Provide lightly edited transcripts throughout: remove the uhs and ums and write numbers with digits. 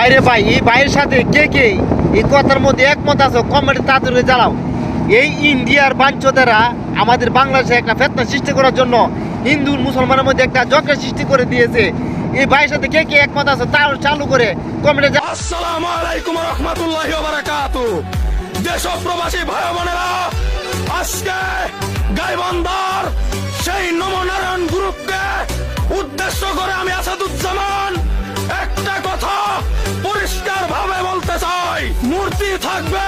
বাইরে ভাই এই ভাইয়ের সাথে কে কে এই কথার মধ্যে একমত আছো কমেন্টে তাড়াতাড়ি জ্বালাও। এই ইন্ডিয়ার বাঞ্চদেরা আমাদের বাংলাদেশে একটা ফেতনা সৃষ্টি করার জন্য হিন্দু মুসলমানের মধ্যে একটা ঝগড়া সৃষ্টি করে দিয়েছে। এই ভাইয়ের সাথে কে কে একমত আছো তার চালু করে কমেন্টে। আসসালামু আলাইকুম ওয়া রাহমাতুল্লাহি ওয়া বারাকাতুহু। দেশ ও প্রবাসী ভাই বোনেরা, আজকে গাইবান্ধার সেই নমনারায়ণ গ্রুপকে উদ্দেশ্য করে আমি আসাদুজ্জামান একটা কথা পরিষ্কার ভাবে বলতে চাই। মূর্তি থাকবে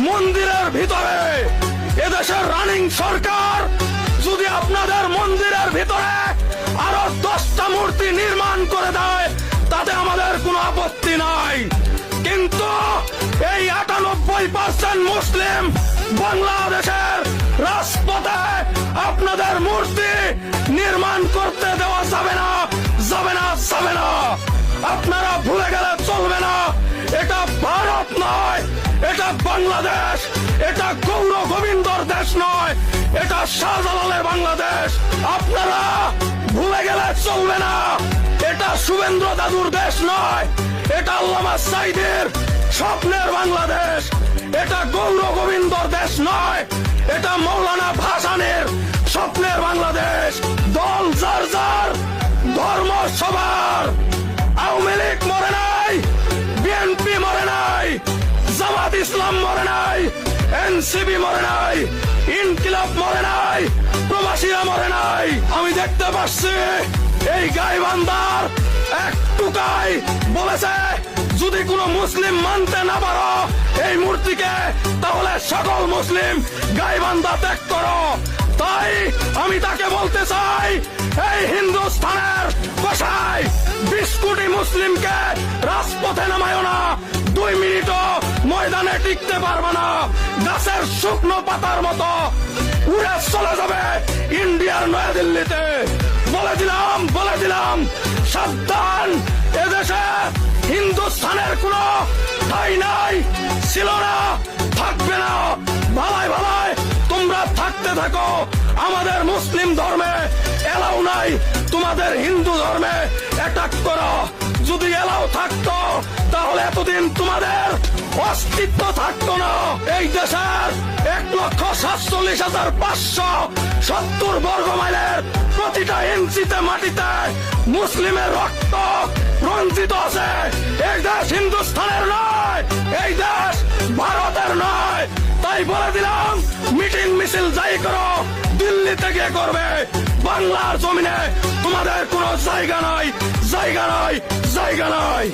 মন্দিরের ভিতরে। এদেশের রানিং সরকার যদি আপনাদের মন্দিরের ভিতরে আরো 10টা মূর্তি নির্মাণ করে দেয় তাতে আমাদের কোনো আপত্তি নাই, কিন্তু এই 98% মুসলিম বাংলাদেশের রাজপথে আপনাদের মূর্তি নির্মাণ করতে দেওয়া যাবে না, যাবে না, যাবে না। আপনারা ভুলে গেলে চলবে না, এটা ভারত নয়, এটা বাংলাদেশ। এটা গৌর গোবিন্দর দেশ নয়, এটা শাহজালালের বাংলাদেশ। আপনারা ভুলে গেলে চলবে না, এটা শুভেন্দ্র দাদুর দেশ নয়, এটা আল্লামা সাইদের স্বপ্নের বাংলাদেশ। এটা গৌর গোবিন্দর দেশ নয়, এটা মৌলানা ভাসানের স্বপ্নের বাংলাদেশ। দল যার যার, ধর্ম সবার। আওয়ামী লীগ মরে নাই, বিএনপি মরে নাই, জামাত ইসলাম মরে নাই, এনসিপি মরে নাই, ইনকিলাব মরে নাই, প্রবাসীরা মরে নাই। আমি দেখতে পাচ্ছি এই গাইবান্ধার এক টুকাই বলেছে যদি কোনো মুসলিম মানতে না পারো এই মূর্তিকে তাহলে সকল মুসলিম গাইবান্ধা ত্যাগ করো। তাই আমি তাকে বলতে চাই, এই হিন্দুস্তানের কসাই 20 কোটি মুসলিমকে রাজপথে নামায় না, 2 মিনিটও ময়দানে টিকতে পারবে না। গাছের শুকনো পাতার মতো উড়ে চলে যাবে ইন্ডিয়ার নয়াদিল্লিতে। বলে দিলাম সাবধান, এদেশে হিন্দুস্তানের কোন ঠাই নাই, ছিল না, থাকবে না। ভালাই ভালাই তোমরা থাকতে থাকো, আমাদের মুসলিম ধর্মে এলাও নাই তোমাদের হিন্দু ধর্মে অ্যাটাক করো। যদি এলাও থাকতো তাহলে এতদিন তোমাদের অস্তিত্ব থাকতো না। এই দেশের 1,47,570 বর্গ মাইলের প্রতিটা ইঞ্চিতে মাটিতে মুসলিমের রক্ত রঞ্জিত আছে। এই দেশ হিন্দুস্তানের নয়, এই দেশ ভারতের নয়। তাই বলে দিলাম, মিটিং মিছিল যাই করো দিল্লিতে গিয়ে করবে, বাংলার জমিনে তোমাদের কোনো জায়গা নাই, জায়গা নাই, জায়গা নাই।